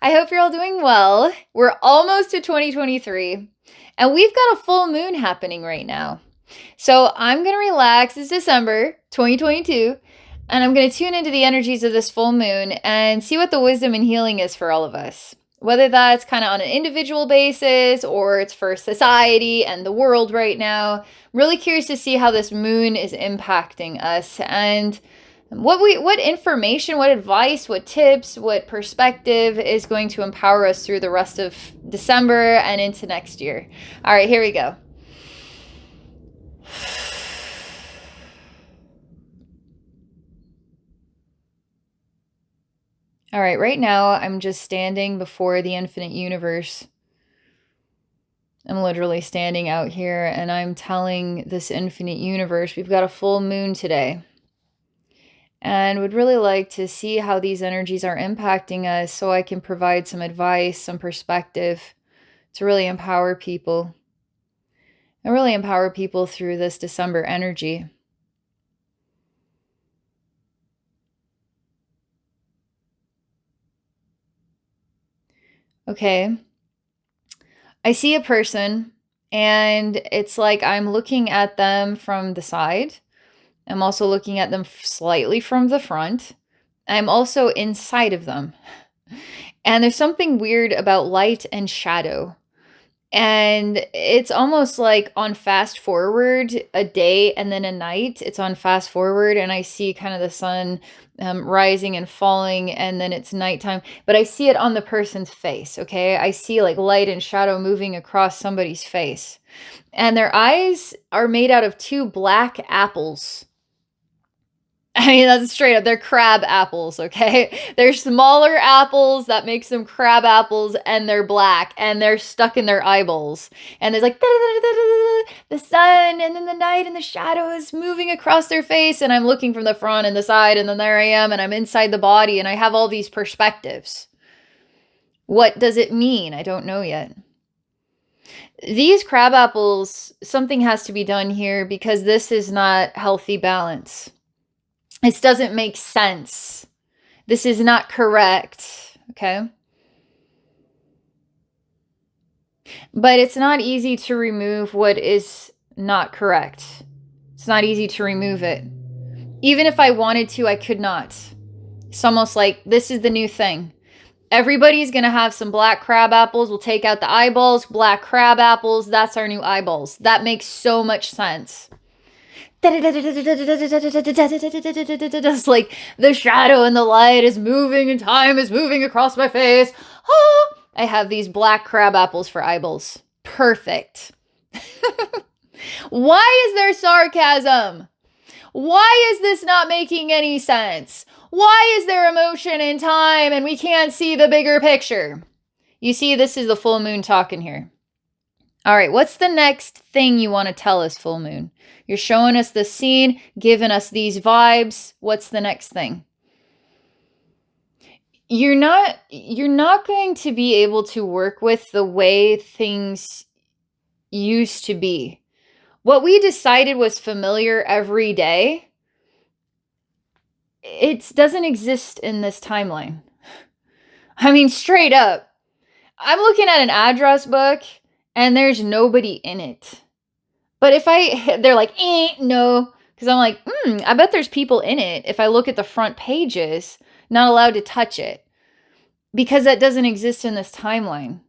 I hope you're all doing well. We're almost to 2023, and we've got a full moon happening right now. So I'm going to relax. It's December 2022, and I'm going to tune into the energies of this full moon and see what the wisdom and healing is for all of us. Whether that's kind of on an individual basis or it's for society and the world right now. Really curious to see how this moon is impacting us and what information, what advice, what tips, what perspective is going to empower us through the rest of December and into next year. All right, here we go. All right, right now I'm just standing before the infinite universe. I'm literally standing out here and I'm telling this infinite universe we've got a full moon today. And would really like to see how these energies are impacting us so I can provide some advice, some perspective to really empower people. And really empower people through this December energy. Okay. I see a person and it's like I'm looking at them from the side. I'm also looking at them slightly from the front. I'm also inside of them. And there's something weird about light and shadow. And it's almost like on fast forward a day and then a night. It's on fast forward, and I see kind of the sun rising and falling, and then it's nighttime. But I see it on the person's face, okay? I see like light and shadow moving across somebody's face. And their eyes are made out of two black apples. I mean, that's straight up. They're crab apples, okay? They're smaller apples that makes them crab apples, and they're black, and they're stuck in their eyeballs. And there's like the sun, and then the night, and the shadows moving across their face, and I'm looking from the front and the side, and then there I am, and I'm inside the body, and I have all these perspectives. What does it mean? I don't know yet. These crab apples, something has to be done here because this is not healthy balance. This doesn't make sense. This is not correct, okay? But it's not easy to remove what is not correct. It's not easy to remove it. Even if I wanted to, I could not. It's almost like this is the new thing. Everybody's going to have some black crab apples. We'll take out the eyeballs, black crab apples. That's our new eyeballs. That makes so much sense. It's like the shadow and the light is moving and time is moving across my face. Oh, I have these black crab apples for eyeballs. Perfect. Why is there sarcasm? Why is this not making any sense? Why is there emotion in time and we can't see the bigger picture? You see, this is the full moon talking here. All right, what's the next thing you want to tell us, full moon? You're showing us the scene, giving us these vibes. What's the next thing? You're not going to be able to work with the way things used to be. What we decided was familiar every day, it doesn't exist in this timeline. I mean, straight up. I'm looking at an address book and there's nobody in it. But if they're like, no, because I'm like, I bet there's people in it. If I look at the front pages, not allowed to touch it because that doesn't exist in this timeline.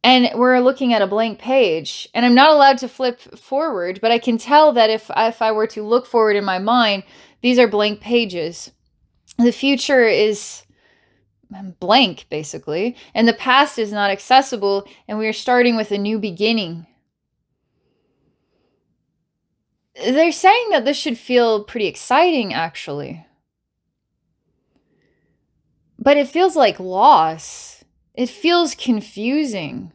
And we're looking at a blank page and I'm not allowed to flip forward, but I can tell that if I were to look forward in my mind, these are blank pages. The future is blank, basically, and the past is not accessible, and we are starting with a new beginning. They're saying that this should feel pretty exciting, actually. But it feels like loss. It feels confusing.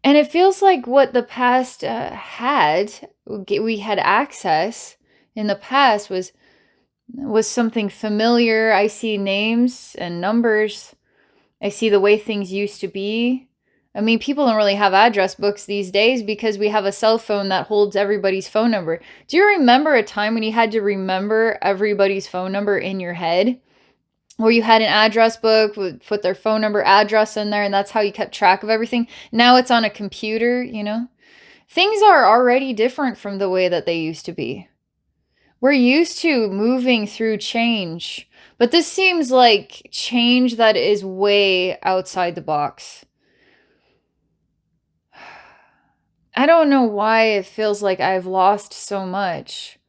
And it feels like what the past we had access in the past was something familiar. I see names and numbers. I see the way things used to be. I mean, people don't really have address books these days because we have a cell phone that holds everybody's phone number. Do you remember a time when you had to remember everybody's phone number in your head? Where you had an address book, would put their phone number, address in there, and that's how you kept track of everything. Now it's on a computer, you know? Things are already different from the way that they used to be. We're used to moving through change, but this seems like change that is way outside the box. I don't know why it feels like I've lost so much.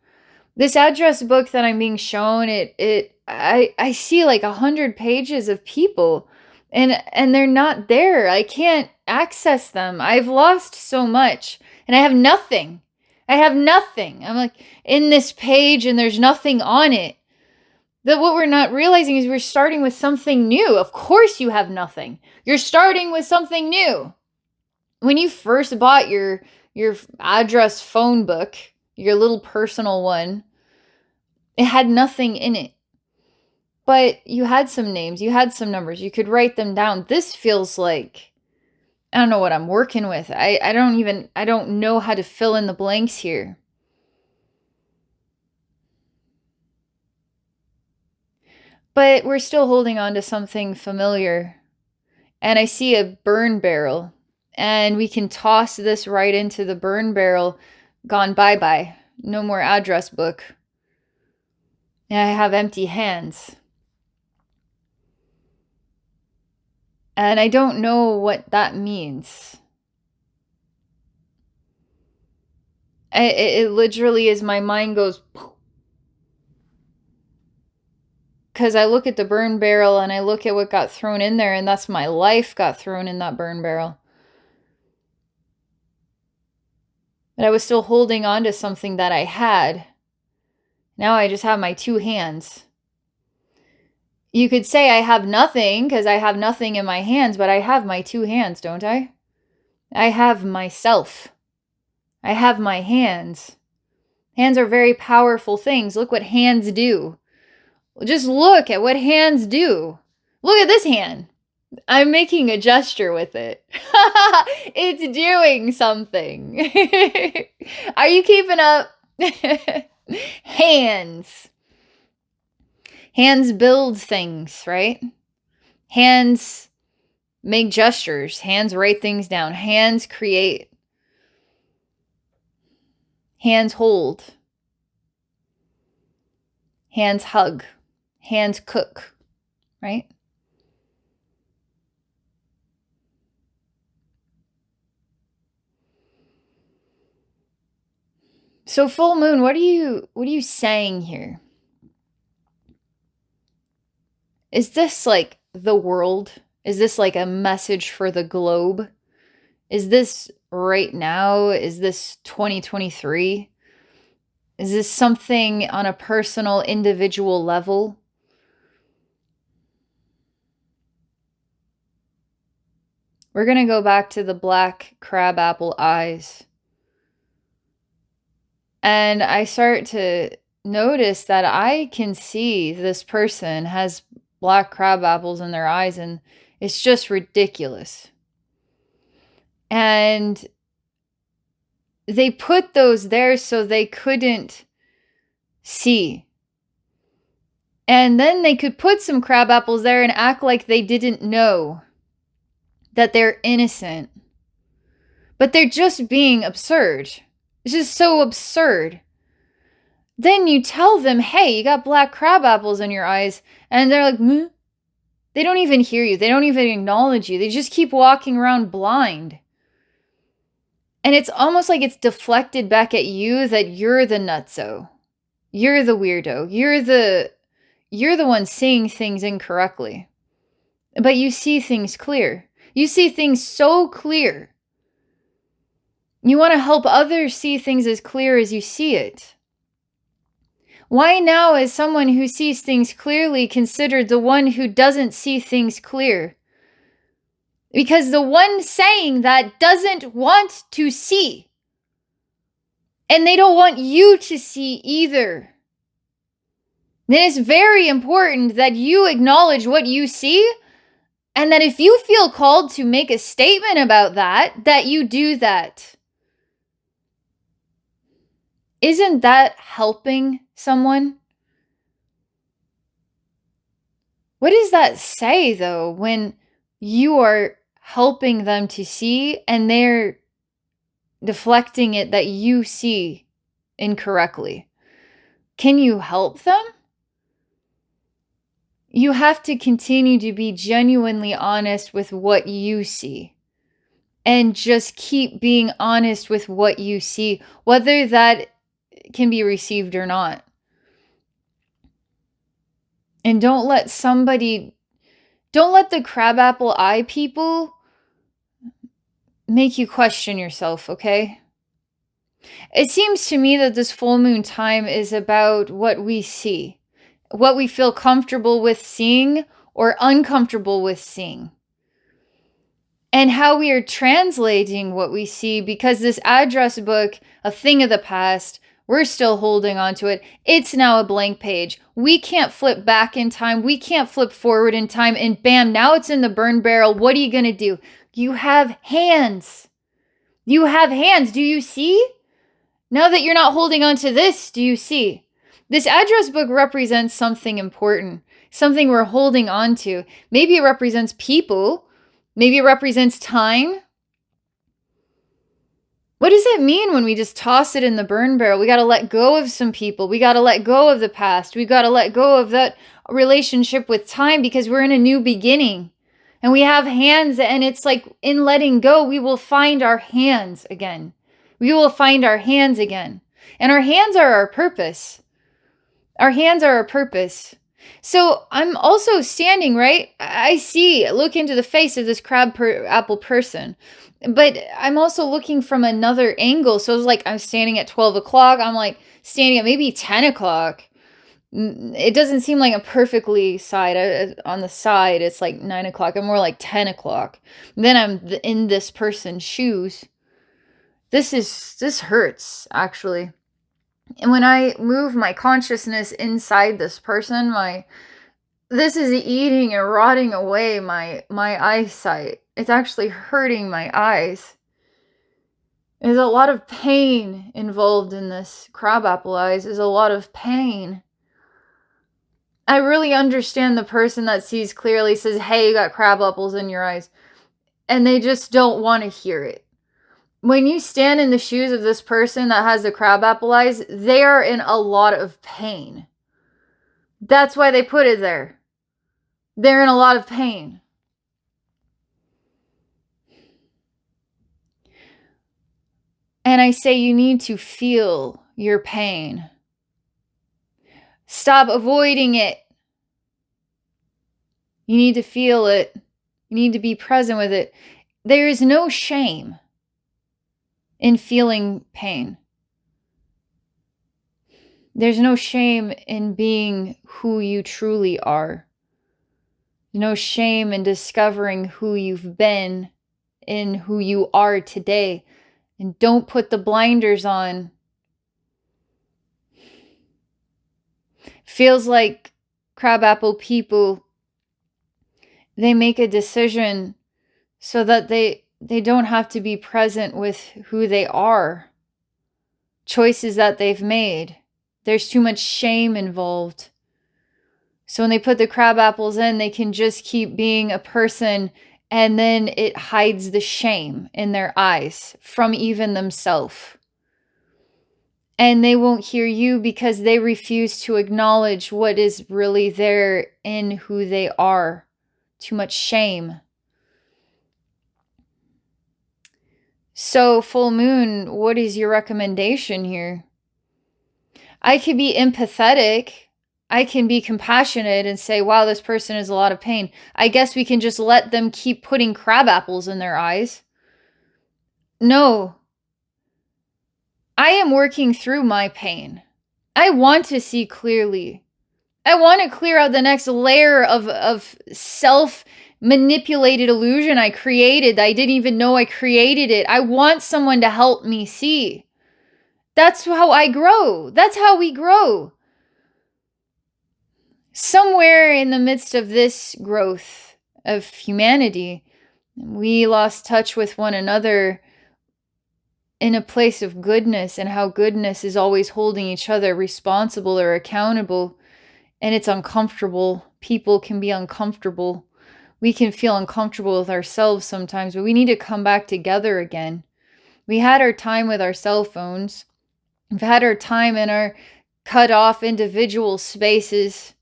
This address book that I'm being shown, I see like 100 pages of people and they're not there. I can't access them. I've lost so much and I have nothing. I have nothing. I'm like in this page and there's nothing on it. That what we're not realizing is we're starting with something new. Of course you have nothing. You're starting with something new. When you first bought your address phone book, your little personal one, it had nothing in it. But you had some names, you had some numbers, you could write them down. This feels like, I don't know what I'm working with. I don't know how to fill in the blanks here. But we're still holding on to something familiar. And I see a burn barrel. And we can toss this right into the burn barrel. Gone bye-bye. No more address book. And I have empty hands. And I don't know what that means. It literally is, my mind goes, because I look at the burn barrel and I look at what got thrown in there, and that's my life got thrown in that burn barrel. But I was still holding on to something that I had. Now I just have my two hands. You could say I have nothing because I have nothing in my hands, but I have my two hands, don't I? I have myself. I have my hands. Hands are very powerful things. Look what hands do. Just look at what hands do. Look at this hand. I'm making a gesture with it. It's doing something. Are you keeping up? Hands. Hands build things, right? Hands make gestures. Hands write things down. Hands create. Hands hold. Hands hug. Hands cook, right? So full moon, what are you saying here? Is this like the world? Is this like a message for the globe? Is this right now? Is this 2023? Is this something on a personal, individual level? We're going to go back to the black crabapple eyes. And I start to notice that I can see this person has black crab apples in their eyes, and it's just ridiculous. And they put those there so they couldn't see. And then they could put some crab apples there and act like they didn't know that they're innocent. But they're just being absurd. It's just so absurd. Then you tell them, hey, you got black crab apples in your eyes. And they're like, hmm? They don't even hear you. They don't even acknowledge you. They just keep walking around blind. And it's almost like it's deflected back at you that you're the nutso. You're the weirdo. You're the one seeing things incorrectly. But you see things clear. You see things so clear. You want to help others see things as clear as you see it. Why now is someone who sees things clearly considered the one who doesn't see things clear? Because the one saying that doesn't want to see. And they don't want you to see either. Then it's very important that you acknowledge what you see And that if you feel called to make a statement about that, that you do that. Isn't that helping someone? What does that say, though, when you are helping them to see and they're deflecting it that you see incorrectly? Can you help them? You have to continue to be genuinely honest with what you see. And just keep being honest with what you see, whether that can be received or not. And don't let the crabapple eye people make you question yourself, okay? It seems to me that this full moon time is about what we see, what we feel comfortable with seeing or uncomfortable with seeing, and how we are translating what we see, because this address book, a thing of the past, we're still holding on to it. It's now a blank page. We can't flip back in time. We can't flip forward in time. And bam, now it's in the burn barrel. What are you going to do? You have hands. You have hands. Do you see? Now that you're not holding on to this, do you see? This address book represents something important, something we're holding on to. Maybe it represents people. Maybe it represents time. What does it mean when we just toss it in the burn barrel? We got to let go of some people. We got to let go of the past. We got to let go of that relationship with time, because we're in a new beginning. And we have hands, and it's like in letting go, we will find our hands again. We will find our hands again. And our hands are our purpose. Our hands are our purpose. So I'm also standing, right? Look into the face of this apple person. But I'm also looking from another angle. So it's like I'm standing at 12 o'clock. I'm like standing at maybe 10 o'clock. It doesn't seem like a perfectly side. On the side, it's like 9 o'clock. I'm more like 10 o'clock. Then I'm in this person's shoes. This hurts, actually. And when I move my consciousness inside this person, this is eating and rotting away my eyesight. It's actually hurting my eyes. There's a lot of pain involved in this crabapple eyes. There's a lot of pain. I really understand the person that sees clearly, says, hey, you got crab apples in your eyes. And they just don't want to hear it. When you stand in the shoes of this person that has the crabapple eyes, they are in a lot of pain. That's why they put it there. They're in a lot of pain. And I say you need to feel your pain. Stop avoiding it. You need to feel it. You need to be present with it. There is no shame in feeling pain. There's no shame in being who you truly are. No shame in discovering who you've been and who you are today. And don't put the blinders on. Feels like crabapple people, they make a decision so that they don't have to be present with who they are. Choices that they've made. There's too much shame involved. So when they put the crab apples in, they can just keep being a person, and then it hides the shame in their eyes from even themselves. And they won't hear you because they refuse to acknowledge what is really there in who they are. Too much shame. So, full moon, what is your recommendation here? I could be empathetic. I can be compassionate and say, wow, this person is a lot of pain. I guess we can just let them keep putting crab apples in their eyes. No. I am working through my pain. I want to see clearly. I want to clear out the next layer of self-manipulated illusion I created that I didn't even know I created it. I want someone to help me see. That's how I grow. That's how we grow. Somewhere in the midst of this growth, of humanity. We lost touch with one another in a place of goodness, and how goodness is always holding each other responsible or accountable. And it's uncomfortable. People can be uncomfortable. We can feel uncomfortable with ourselves sometimes, but we need to come back together again. We had our time with our cell phones. We've had our time in our cut off individual spaces.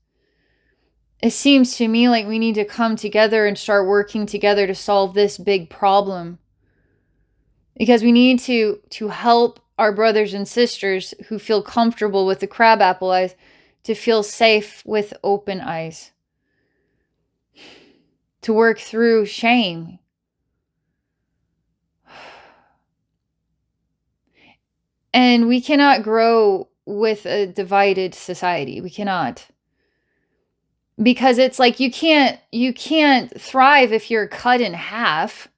It seems to me like we need to come together and start working together to solve this big problem. Because we need to help our brothers and sisters who feel comfortable with the crabapple eyes to feel safe with open eyes. To work through shame. And we cannot grow with a divided society. We cannot. Because it's like you can't thrive if you're cut in half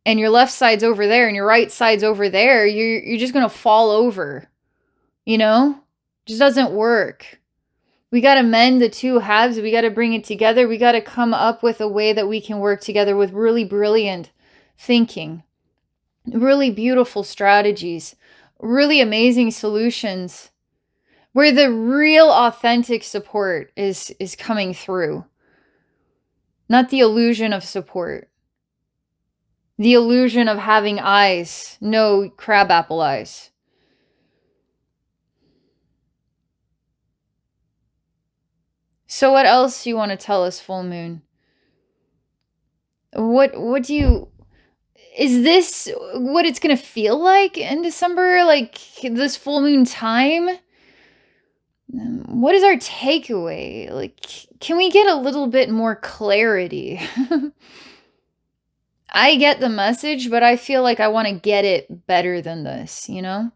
and your left side's over there and your right side's over there. You're just going to fall over. You know? It just doesn't work. We got to mend the two halves. We got to bring it together. We got to come up with a way that we can work together with really brilliant thinking, really beautiful strategies, really amazing solutions, where the real authentic support is coming through. Not the illusion of support. The illusion of having eyes, no crabapple eyes. So what else do you want to tell us, full moon? What do you... Is this what it's going to feel like in December? Like this full moon time? What is our takeaway? Like, can we get a little bit more clarity? I get the message, but I feel like I want to get it better than this, you know?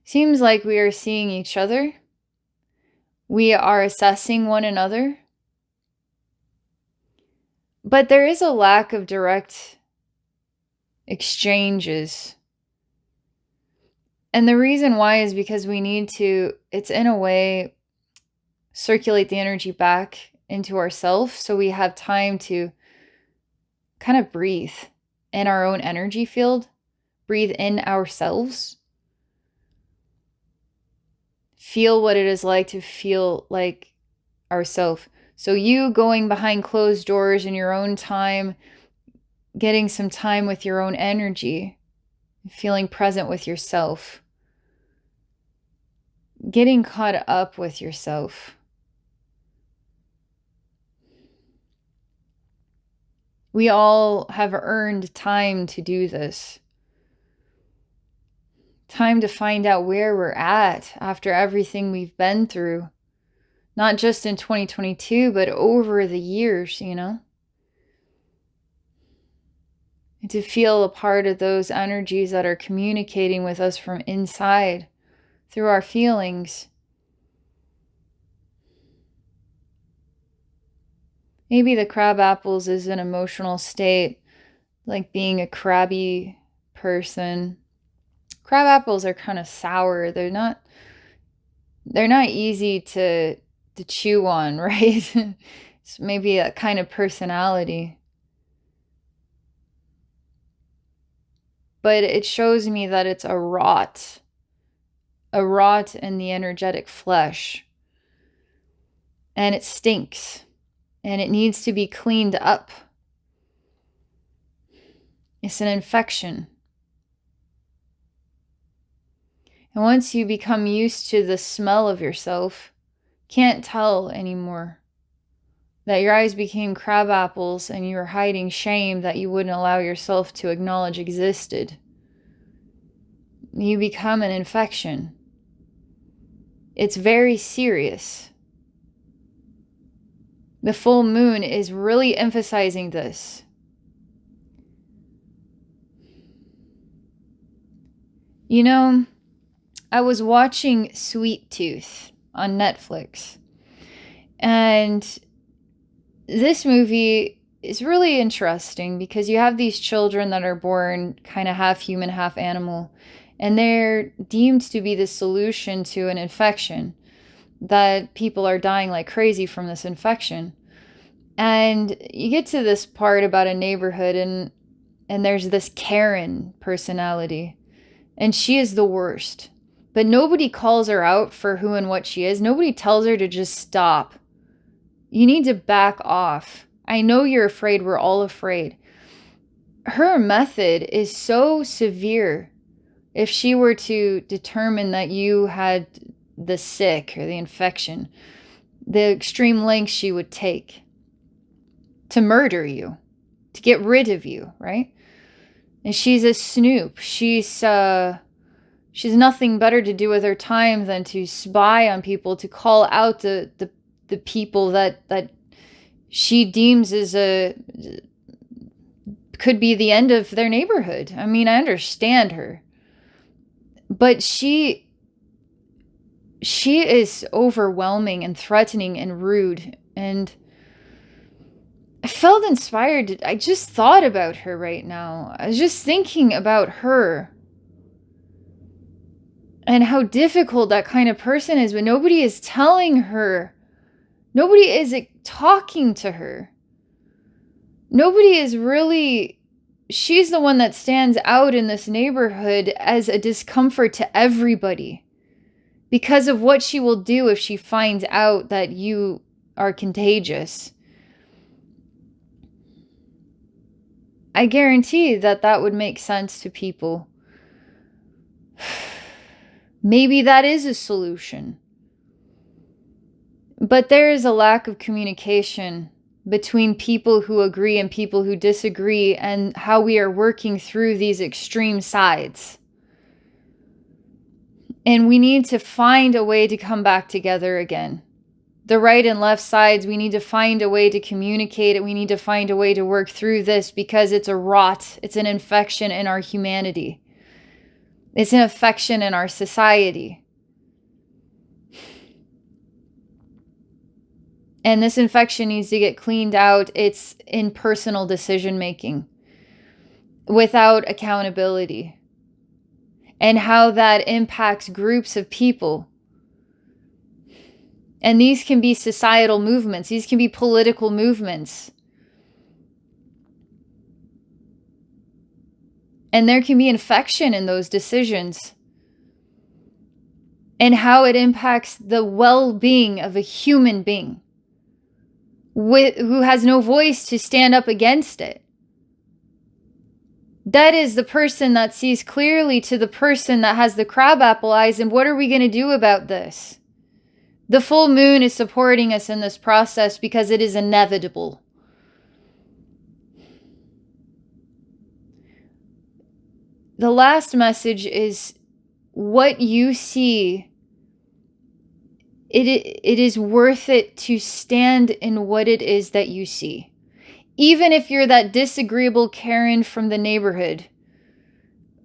Seems like we are seeing each other. We are assessing one another. But there is a lack of direct exchanges. And the reason why is because we need to, it's in a way, circulate the energy back into ourselves so we have time to kind of breathe in our own energy field, breathe in ourselves, feel what it is like to feel like ourselves. So you going behind closed doors in your own time, getting some time with your own energy, feeling present with yourself, getting caught up with yourself. We all have earned time to do this. Time to find out where we're at after everything we've been through. Not just in 2022, but over the years, you know? And to feel a part of those energies that are communicating with us from inside through our feelings. Maybe the crab apples is an emotional state, like being a crabby person. Crab apples are kind of sour. They're not easy to chew on, right? It's maybe a kind of personality. But it shows me that it's a rot in the energetic flesh. And it stinks. And it needs to be cleaned up. It's an infection. And once you become used to the smell of yourself, can't tell anymore that your eyes became crab apples and you were hiding shame that you wouldn't allow yourself to acknowledge existed. You become an infection. It's very serious. The full moon is really emphasizing this. You know, I was watching Sweet Tooth on Netflix, and this movie is really interesting because you have these children that are born kind of half human, half animal, and they're deemed to be the solution to an infection. that people are dying like crazy from this infection. And you get to this part about a neighborhood, and there's this Karen personality, and she is the worst. But nobody calls her out for who and what she is. Nobody tells her to just stop. You need to back off. I know you're afraid. We're all afraid. Her method is so severe. If she were to determine that you had the sick or the infection, the extreme lengths she would take to murder you, to get rid of you, right? And she's a snoop. She's nothing better to do with her time than to spy on people, to call out the people that she deems as could be the end of their neighborhood. I mean, I understand her. But she is overwhelming and threatening and rude. And I felt inspired. I just thought about her right now. I was just thinking about her and how difficult that kind of person is, but nobody is telling her. Nobody is talking to her. Nobody is really... She's the one that stands out in this neighborhood as a discomfort to everybody because of what she will do if she finds out that you are contagious. I guarantee that would make sense to people. Maybe that is a solution. But there is a lack of communication between people who agree and people who disagree, and how we are working through these extreme sides. And we need to find a way to come back together again. The right and left sides, we need to find a way to communicate it. We need to find a way to work through this, because it's a rot. It's an infection in our humanity. It's an infection in our society. And this infection needs to get cleaned out. It's in personal decision making without accountability, and how that impacts groups of people. And these can be societal movements. These can be political movements. And there can be infection in those decisions, and how it impacts the well-being of a human being who has no voice to stand up against it. That is the person that sees clearly to the person that has the crabapple eyes. And what are we going to do about this? The full moon is supporting us in this process because it is inevitable. The last message is what you see. It is worth it to stand in what it is that you see. Even if you're that disagreeable Karen from the neighborhood.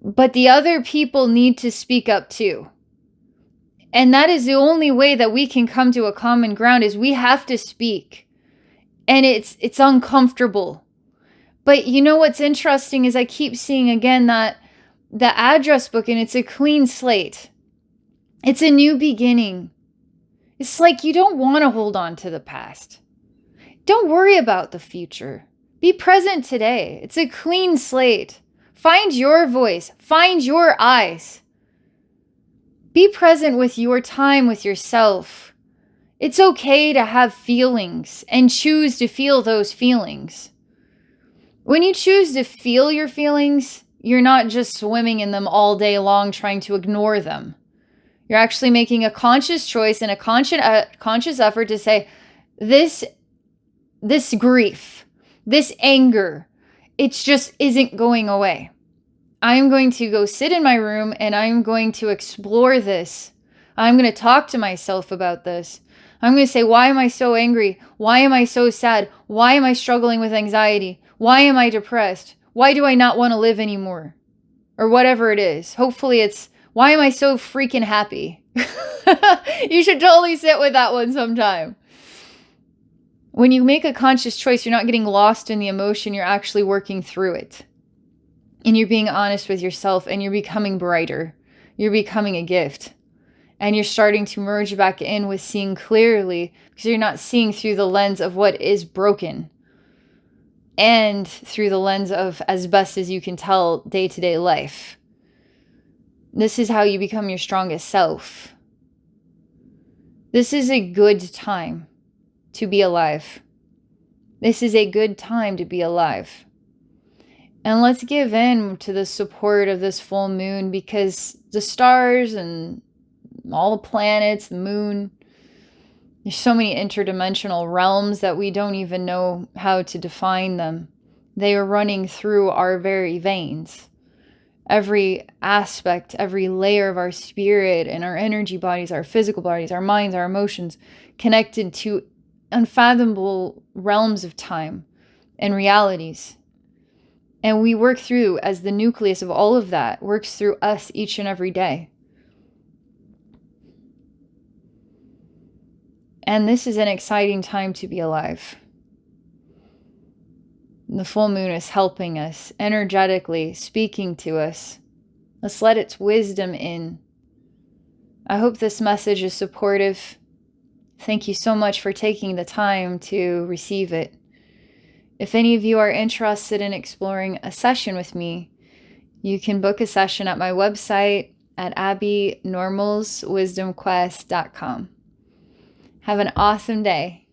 But the other people need to speak up too. And that is the only way that we can come to a common ground, is we have to speak. And it's uncomfortable. But you know what's interesting is I keep seeing again that the address book, and it's a clean slate. It's a new beginning. It's like you don't want to hold on to the past. Don't worry about the future. Be present today. It's a clean slate. Find your voice. Find your eyes. Be present with your time, with yourself. It's okay to have feelings and choose to feel those feelings. When you choose to feel your feelings, you're not just swimming in them all day long trying to ignore them. You're actually making a conscious choice and a conscious effort to say, this grief, this anger, it just isn't going away. I'm going to go sit in my room and I'm going to explore this. I'm going to talk to myself about this. I'm going to say, why am I so angry? Why am I so sad? Why am I struggling with anxiety? Why am I depressed? Why do I not want to live anymore? Or whatever it is. Hopefully it's, why am I so freaking happy? You should totally sit with that one sometime. When you make a conscious choice, you're not getting lost in the emotion. You're actually working through it. And you're being honest with yourself, and you're becoming brighter. You're becoming a gift. And you're starting to merge back in with seeing clearly, because you're not seeing through the lens of what is broken and through the lens of, as best as you can tell, day-to-day life. This is how you become your strongest self. This is a good time to be alive. This is a good time to be alive. And let's give in to the support of this full moon, because the stars and all the planets, the moon, there's so many interdimensional realms that we don't even know how to define them. They are running through our very veins. Every aspect, every layer of our spirit and our energy bodies, our physical bodies, our minds, our emotions, connected to unfathomable realms of time and realities. And we work through, as the nucleus of all of that works through us each and every day. And this is an exciting time to be alive. The full moon is helping us, energetically speaking to us. Let's let its wisdom in. I hope this message is supportive. Thank you so much for taking the time to receive it. If any of you are interested in exploring a session with me, you can book a session at my website at abbeynormalswisdomquest.com. Have an awesome day.